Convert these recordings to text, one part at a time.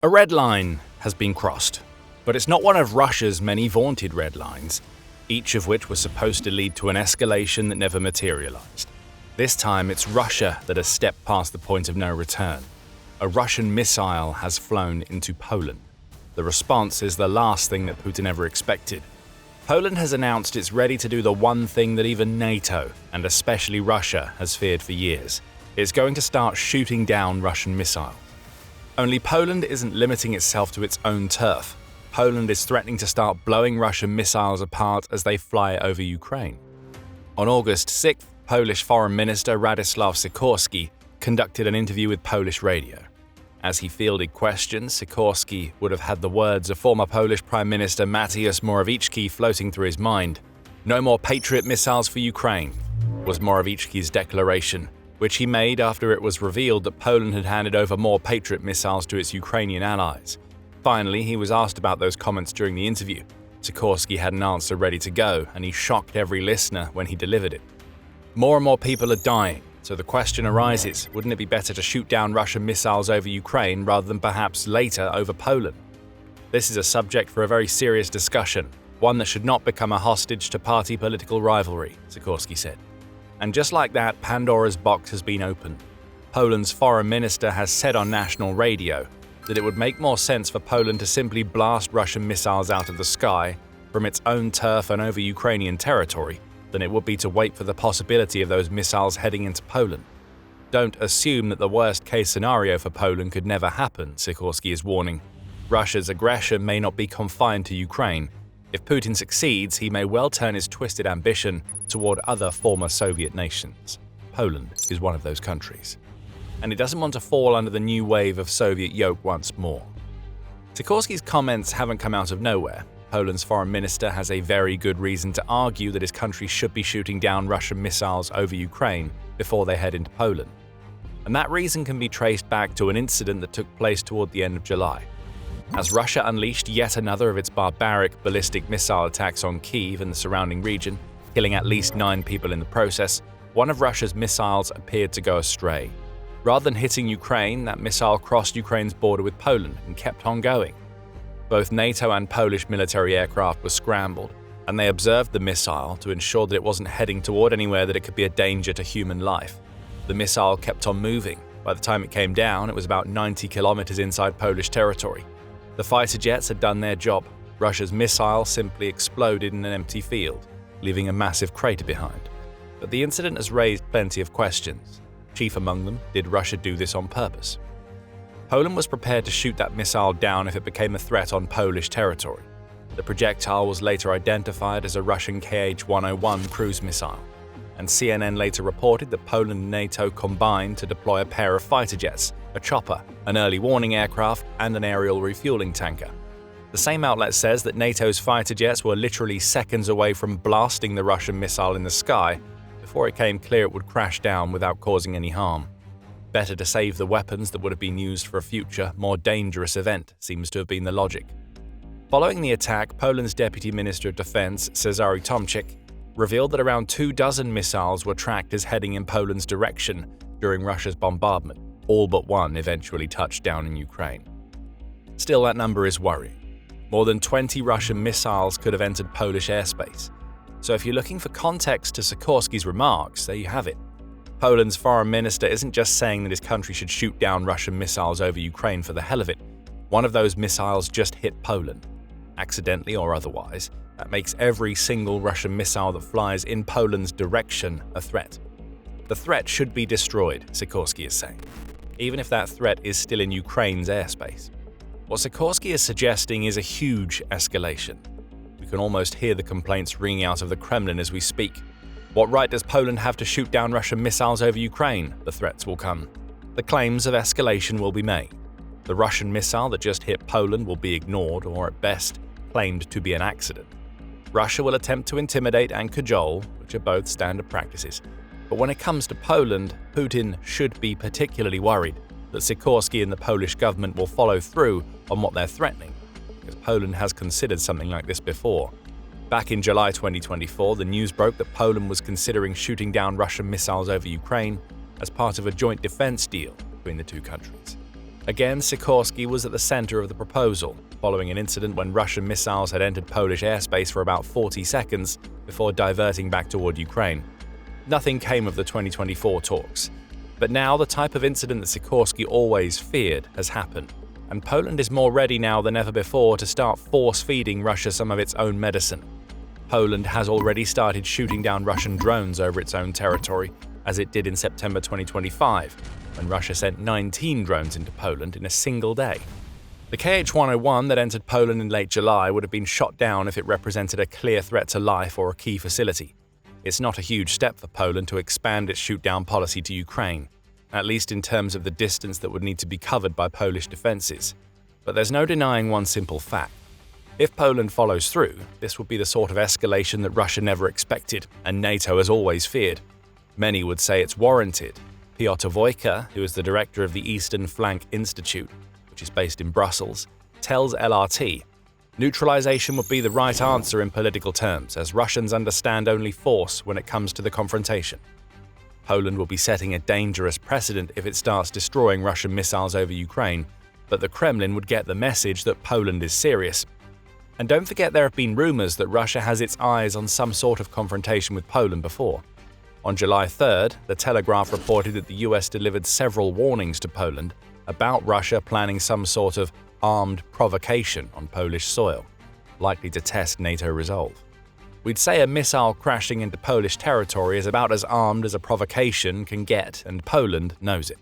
A red line has been crossed, but it's not one of Russia's many vaunted red lines, each of which was supposed to lead to an escalation that never materialized. This time, it's Russia that has stepped past the point of no return. A Russian missile has flown into Poland. The response is the last thing that Putin ever expected. Poland has announced it's ready to do the one thing that even NATO, and especially Russia, has feared for years. It's going to start shooting down Russian missiles. Only Poland isn't limiting itself to its own turf. Poland is threatening to start blowing Russian missiles apart as they fly over Ukraine. On August 6th, Polish Foreign Minister Radosław Sikorski conducted an interview with Polish radio. As he fielded questions, Sikorski would have had the words of former Polish Prime Minister Mateusz Morawiecki floating through his mind. "No more Patriot missiles for Ukraine," was Morawiecki's declaration, which he made after it was revealed that Poland had handed over more Patriot missiles to its Ukrainian allies. Finally, he was asked about those comments during the interview. Sikorski had an answer ready to go, and he shocked every listener when he delivered it. More and more people are dying, so the question arises, wouldn't it be better to shoot down Russian missiles over Ukraine rather than perhaps later over Poland? This is a subject for a very serious discussion, one that should not become a hostage to party political rivalry, Sikorski said. And just like that, Pandora's box has been opened. Poland's foreign minister has said on national radio that it would make more sense for Poland to simply blast Russian missiles out of the sky from its own turf and over Ukrainian territory than it would be to wait for the possibility of those missiles heading into Poland. Don't assume that the worst-case scenario for Poland could never happen, Sikorski is warning. Russia's aggression may not be confined to Ukraine. If Putin succeeds, he may well turn his twisted ambition toward other former Soviet nations. Poland is one of those countries. And he doesn't want to fall under the new wave of Soviet yoke once more. Sikorski's comments haven't come out of nowhere. Poland's foreign minister has a very good reason to argue that his country should be shooting down Russian missiles over Ukraine before they head into Poland. And that reason can be traced back to an incident that took place toward the end of July. As Russia unleashed yet another of its barbaric ballistic missile attacks on Kyiv and the surrounding region, killing at least 9 people in the process, one of Russia's missiles appeared to go astray. Rather than hitting Ukraine, that missile crossed Ukraine's border with Poland and kept on going. Both NATO and Polish military aircraft were scrambled, and they observed the missile to ensure that it wasn't heading toward anywhere that it could be a danger to human life. The missile kept on moving. By the time it came down, it was about 90 kilometers inside Polish territory. The fighter jets had done their job. Russia's missile simply exploded in an empty field, leaving a massive crater behind. But the incident has raised plenty of questions. Chief among them, did Russia do this on purpose? Poland was prepared to shoot that missile down if it became a threat on Polish territory. The projectile was later identified as a Russian Kh-101 cruise missile, and CNN later reported that Poland and NATO combined to deploy a pair of fighter jets, a chopper, an early warning aircraft, and an aerial refueling tanker. The same outlet says that NATO's fighter jets were literally seconds away from blasting the Russian missile in the sky before it became clear it would crash down without causing any harm. Better to save the weapons that would have been used for a future, more dangerous event, seems to have been the logic. Following the attack, Poland's Deputy Minister of Defense, Cezary Tomczyk, revealed that around 24 missiles were tracked as heading in Poland's direction during Russia's bombardment. All but one eventually touched down in Ukraine. Still, that number is worrying. More than 20 Russian missiles could have entered Polish airspace. So if you're looking for context to Sikorski's remarks, there you have it. Poland's foreign minister isn't just saying that his country should shoot down Russian missiles over Ukraine for the hell of it. One of those missiles just hit Poland. Accidentally or otherwise, that makes every single Russian missile that flies in Poland's direction a threat. The threat should be destroyed, Sikorski is saying, even if that threat is still in Ukraine's airspace. What Sikorski is suggesting is a huge escalation. We can almost hear the complaints ringing out of the Kremlin as we speak. What right does Poland have to shoot down Russian missiles over Ukraine? The threats will come. The claims of escalation will be made. The Russian missile that just hit Poland will be ignored or, at best, claimed to be an accident. Russia will attempt to intimidate and cajole, which are both standard practices. But when it comes to Poland, Putin should be particularly worried that Sikorski and the Polish government will follow through on what they're threatening, because Poland has considered something like this before. Back in July 2024, the news broke that Poland was considering shooting down Russian missiles over Ukraine as part of a joint defense deal between the two countries. Again, Sikorski was at the center of the proposal, following an incident when Russian missiles had entered Polish airspace for about 40 seconds before diverting back toward Ukraine. Nothing came of the 2024 talks. But now the type of incident that Sikorski always feared has happened, and Poland is more ready now than ever before to start force-feeding Russia some of its own medicine. Poland has already started shooting down Russian drones over its own territory, as it did in September 2025, when Russia sent 19 drones into Poland in a single day. The KH-101 that entered Poland in late July would have been shot down if it represented a clear threat to life or a key facility. It's not a huge step for Poland to expand its shoot-down policy to Ukraine, at least in terms of the distance that would need to be covered by Polish defenses. But there's no denying one simple fact. If Poland follows through, this would be the sort of escalation that Russia never expected, and NATO has always feared. Many would say it's warranted. Piotr Wojka, who is the director of the Eastern Flank Institute, which is based in Brussels, tells LRT, neutralization would be the right answer in political terms, as Russians understand only force when it comes to the confrontation. Poland will be setting a dangerous precedent if it starts destroying Russian missiles over Ukraine, but the Kremlin would get the message that Poland is serious. And don't forget there have been rumors that Russia has its eyes on some sort of confrontation with Poland before. On July 3rd, The Telegraph reported that the US delivered several warnings to Poland about Russia planning some sort of armed provocation on Polish soil, likely to test NATO resolve. We'd say a missile crashing into Polish territory is about as armed as a provocation can get, and Poland knows it.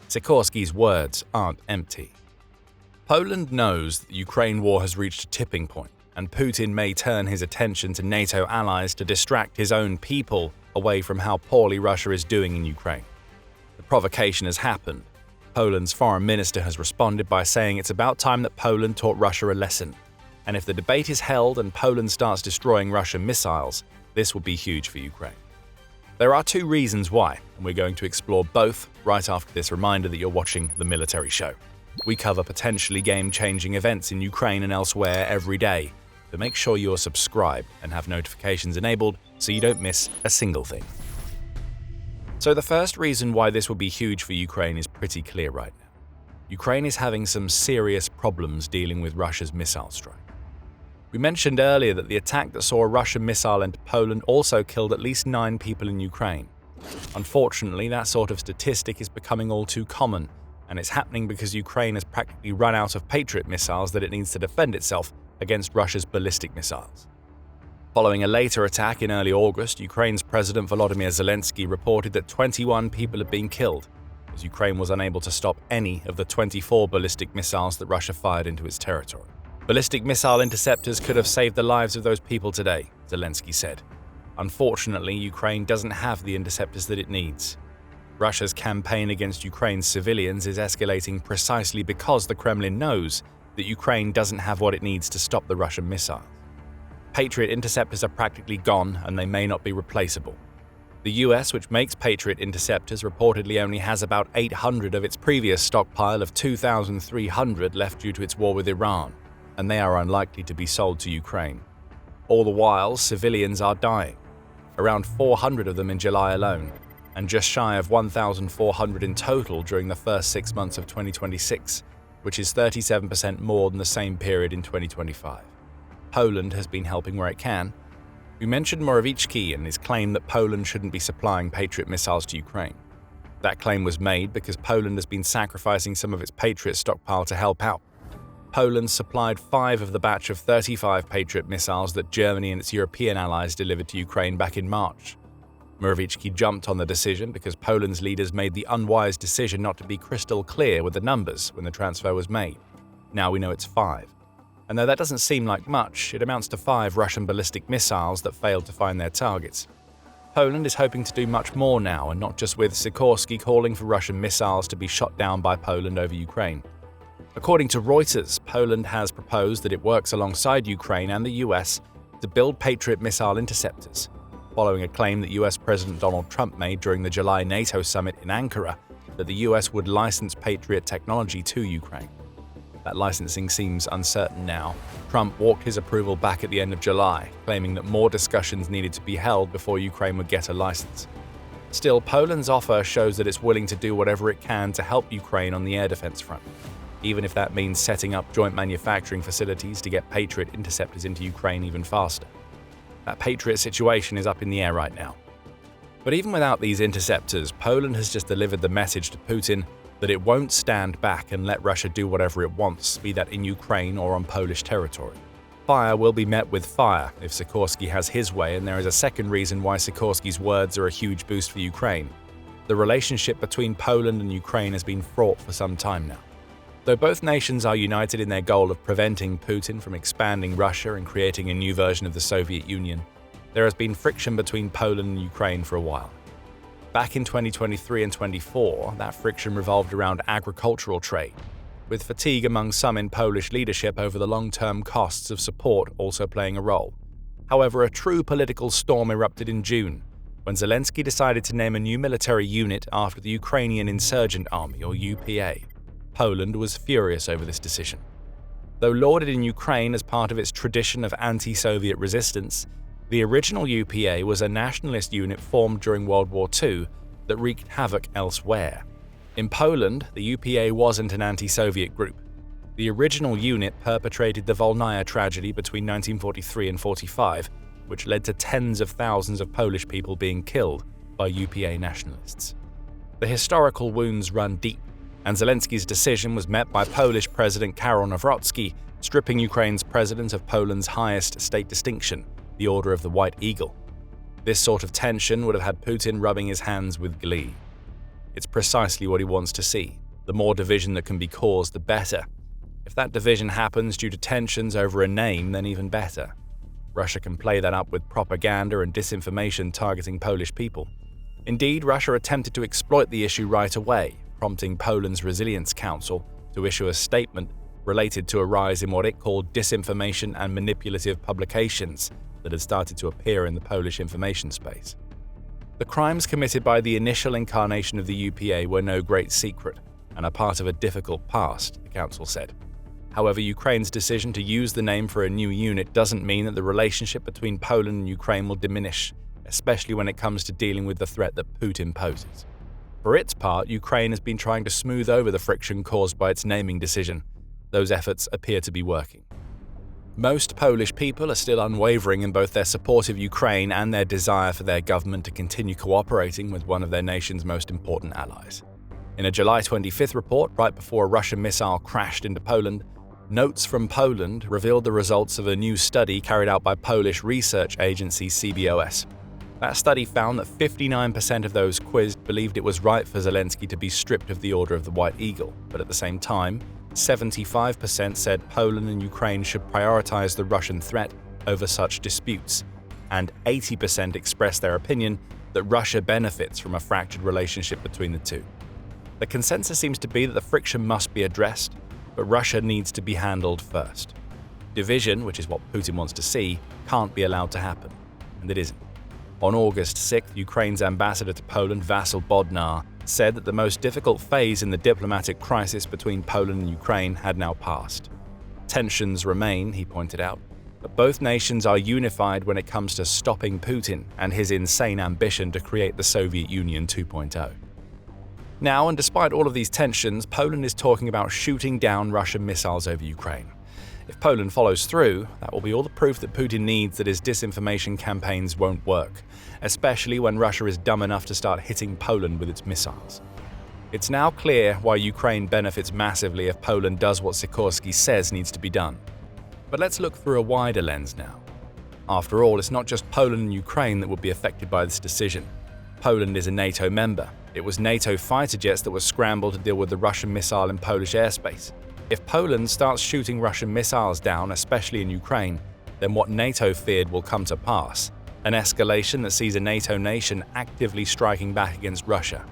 Sikorski's words aren't empty. Poland knows that the Ukraine war has reached a tipping point, and Putin may turn his attention to NATO allies to distract his own people away from how poorly Russia is doing in Ukraine. The provocation has happened. Poland's foreign minister has responded by saying it's about time that Poland taught Russia a lesson. And if the debate is held and Poland starts destroying Russian missiles, this will be huge for Ukraine. There are two reasons why, and we're going to explore both right after this reminder that you're watching The Military Show. We cover potentially game-changing events in Ukraine and elsewhere every day, so make sure you're subscribed and have notifications enabled so you don't miss a single thing. So the first reason why this will be huge for Ukraine is pretty clear right now. Ukraine is having some serious problems dealing with Russia's missile strike. We mentioned earlier that the attack that saw a Russian missile into Poland also killed at least 9 people in Ukraine. Unfortunately, that sort of statistic is becoming all too common, and it's happening because Ukraine has practically run out of Patriot missiles that it needs to defend itself against Russia's ballistic missiles. Following a later attack in early August, Ukraine's President Volodymyr Zelensky reported that 21 people had been killed, as Ukraine was unable to stop any of the 24 ballistic missiles that Russia fired into its territory. Ballistic missile interceptors could have saved the lives of those people today, Zelensky said. Unfortunately, Ukraine doesn't have the interceptors that it needs. Russia's campaign against Ukraine's civilians is escalating precisely because the Kremlin knows that Ukraine doesn't have what it needs to stop the Russian missiles. Patriot interceptors are practically gone, and they may not be replaceable. The US, which makes Patriot interceptors, reportedly only has about 800 of its previous stockpile of 2,300 left due to its war with Iran, and they are unlikely to be sold to Ukraine. All the while, civilians are dying, around 400 of them in July alone, and just shy of 1,400 in total during the first 6 months of 2026, which is 37% more than the same period in 2025. Poland has been helping where it can. We mentioned Morawiecki and his claim that Poland shouldn't be supplying Patriot missiles to Ukraine. That claim was made because Poland has been sacrificing some of its Patriot stockpile to help out. Poland supplied 5 of the batch of 35 Patriot missiles that Germany and its European allies delivered to Ukraine back in March. Morawiecki jumped on the decision because Poland's leaders made the unwise decision not to be crystal clear with the numbers when the transfer was made. Now we know it's 5. And though that doesn't seem like much, it amounts to 5 Russian ballistic missiles that failed to find their targets. Poland is hoping to do much more now, and not just with Sikorski calling for Russian missiles to be shot down by Poland over Ukraine. According to Reuters, Poland has proposed that it works alongside Ukraine and the US to build Patriot missile interceptors, following a claim that US President Donald Trump made during the July NATO summit in Ankara that the US would license Patriot technology to Ukraine. That licensing seems uncertain now. Trump walked his approval back at the end of July, claiming that more discussions needed to be held before Ukraine would get a license. Still, Poland's offer shows that it's willing to do whatever it can to help Ukraine on the air defense front, even if that means setting up joint manufacturing facilities to get Patriot interceptors into Ukraine even faster. That Patriot situation is up in the air right now. But even without these interceptors, Poland has just delivered the message to Putin that it won't stand back and let Russia do whatever it wants, be that in Ukraine or on Polish territory. Fire will be met with fire if Sikorski has his way, and there is a second reason why Sikorski's words are a huge boost for Ukraine. The relationship between Poland and Ukraine has been fraught for some time now. Though both nations are united in their goal of preventing Putin from expanding Russia and creating a new version of the Soviet Union, there has been friction between Poland and Ukraine for a while. Back in 2023 and 24, that friction revolved around agricultural trade, with fatigue among some in Polish leadership over the long-term costs of support also playing a role. However, a true political storm erupted in June, when Zelensky decided to name a new military unit after the Ukrainian Insurgent Army, or UPA. Poland was furious over this decision. Though lauded in Ukraine as part of its tradition of anti-Soviet resistance, the original UPA was a nationalist unit formed during World War II that wreaked havoc elsewhere. In Poland, the UPA wasn't an anti-Soviet group. The original unit perpetrated the Volnaya tragedy between 1943 and 45, which led to tens of thousands of Polish people being killed by UPA nationalists. The historical wounds run deep, and Zelensky's decision was met by Polish President Karol Nawrocki, stripping Ukraine's president of Poland's highest state distinction, the Order of the White Eagle. This sort of tension would have had Putin rubbing his hands with glee. It's precisely what he wants to see. The more division that can be caused, the better. If that division happens due to tensions over a name, then even better. Russia can play that up with propaganda and disinformation targeting Polish people. Indeed, Russia attempted to exploit the issue right away, prompting Poland's Resilience Council to issue a statement related to a rise in what it called disinformation and manipulative publications that had started to appear in the Polish information space. The crimes committed by the initial incarnation of the UPA were no great secret and are part of a difficult past, the council said. However, Ukraine's decision to use the name for a new unit doesn't mean that the relationship between Poland and Ukraine will diminish, especially when it comes to dealing with the threat that Putin poses. For its part, Ukraine has been trying to smooth over the friction caused by its naming decision. Those efforts appear to be working. Most Polish people are still unwavering in both their support of Ukraine and their desire for their government to continue cooperating with one of their nation's most important allies. In a July 25th report, right before a Russian missile crashed into Poland, Notes from Poland revealed the results of a new study carried out by Polish research agency CBOS. That study found that 59% of those quizzed believed it was right for Zelensky to be stripped of the Order of the White Eagle, but at the same time, 75% said Poland and Ukraine should prioritize the Russian threat over such disputes, and 80% expressed their opinion that Russia benefits from a fractured relationship between the two. The consensus seems to be that the friction must be addressed, but Russia needs to be handled first. Division, which is what Putin wants to see, can't be allowed to happen, and it isn't. On August 6th, Ukraine's ambassador to Poland, Vasyl Bodnar, said that the most difficult phase in the diplomatic crisis between Poland and Ukraine had now passed. Tensions remain, he pointed out, but both nations are unified when it comes to stopping Putin and his insane ambition to create the Soviet Union 2.0. Now, and despite all of these tensions, Poland is talking about shooting down Russian missiles over Ukraine. If Poland follows through, that will be all the proof that Putin needs that his disinformation campaigns won't work, especially when Russia is dumb enough to start hitting Poland with its missiles. It's now clear why Ukraine benefits massively if Poland does what Sikorski says needs to be done. But let's look through a wider lens now. After all, it's not just Poland and Ukraine that would be affected by this decision. Poland is a NATO member. It was NATO fighter jets that were scrambled to deal with the Russian missile in Polish airspace. If Poland starts shooting Russian missiles down, especially in Ukraine, then what NATO feared will come to pass, an escalation that sees a NATO nation actively striking back against Russia.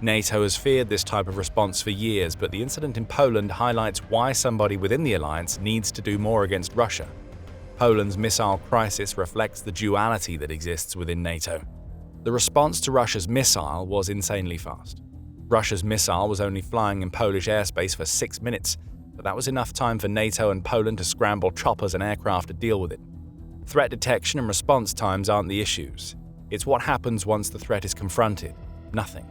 NATO has feared this type of response for years, but the incident in Poland highlights why somebody within the alliance needs to do more against Russia. Poland's missile crisis reflects the duality that exists within NATO. The response to Russia's missile was insanely fast. Russia's missile was only flying in Polish airspace for 6 minutes, but that was enough time for NATO and Poland to scramble choppers and aircraft to deal with it. Threat detection and response times aren't the issues. It's what happens once the threat is confronted. Nothing.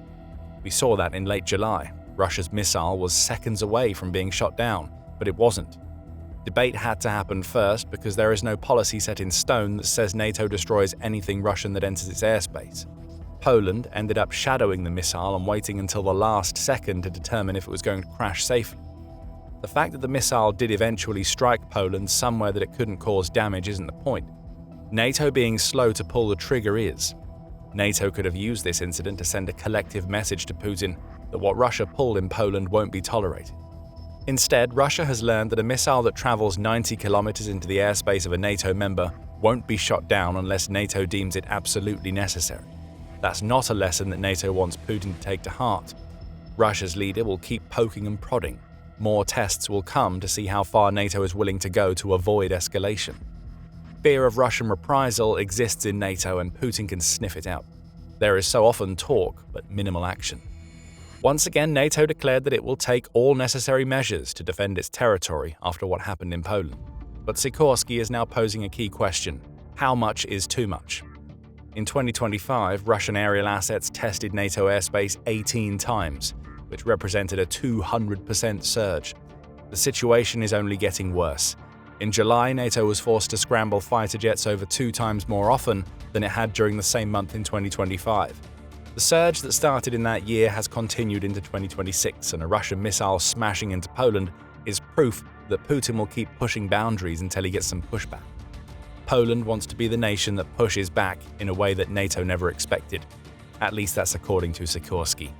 We saw that in late July. Russia's missile was seconds away from being shot down, but it wasn't. Debate had to happen first because there is no policy set in stone that says NATO destroys anything Russian that enters its airspace. Poland ended up shadowing the missile and waiting until the last second to determine if it was going to crash safely. The fact that the missile did eventually strike Poland somewhere that it couldn't cause damage isn't the point. NATO being slow to pull the trigger is. NATO could have used this incident to send a collective message to Putin that what Russia pulled in Poland won't be tolerated. Instead, Russia has learned that a missile that travels 90 kilometers into the airspace of a NATO member won't be shot down unless NATO deems it absolutely necessary. That's not a lesson that NATO wants Putin to take to heart. Russia's leader will keep poking and prodding. More tests will come to see how far NATO is willing to go to avoid escalation. Fear of Russian reprisal exists in NATO and Putin can sniff it out. There is so often talk, but minimal action. Once again, NATO declared that it will take all necessary measures to defend its territory after what happened in Poland. But Sikorski is now posing a key question: how much is too much? In 2025, Russian aerial assets tested NATO airspace 18 times, which represented a 200% surge. The situation is only getting worse. In July, NATO was forced to scramble fighter jets over 2 times more often than it had during the same month in 2025. The surge that started in that year has continued into 2026, and a Russian missile smashing into Poland is proof that Putin will keep pushing boundaries until he gets some pushback. Poland wants to be the nation that pushes back in a way that NATO never expected. At least that's according to Sikorski.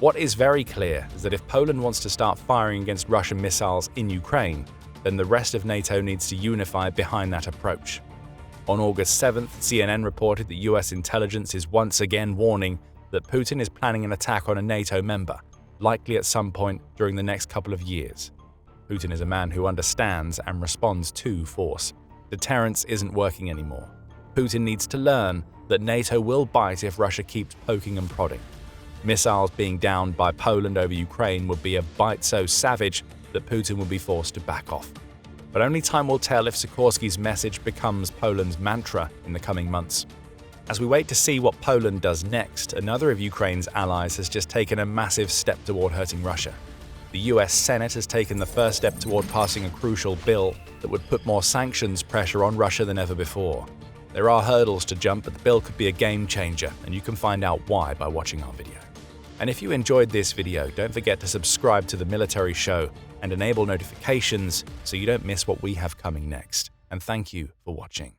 What is very clear is that if Poland wants to start firing against Russian missiles in Ukraine, then the rest of NATO needs to unify behind that approach. On August 7th, CNN reported that US intelligence is once again warning that Putin is planning an attack on a NATO member, likely at some point during the next couple of years. Putin is a man who understands and responds to force. Deterrence isn't working anymore. Putin needs to learn that NATO will bite if Russia keeps poking and prodding. Missiles being downed by Poland over Ukraine would be a bite so savage that Putin will be forced to back off. But only time will tell if Sikorski's message becomes Poland's mantra in the coming months. As we wait to see what Poland does next, another of Ukraine's allies has just taken a massive step toward hurting Russia. The US Senate has taken the first step toward passing a crucial bill that would put more sanctions pressure on Russia than ever before. There are hurdles to jump, but the bill could be a game changer, and you can find out why by watching our video. And if you enjoyed this video, don't forget to subscribe to The Military Show and enable notifications so you don't miss what we have coming next. And thank you for watching.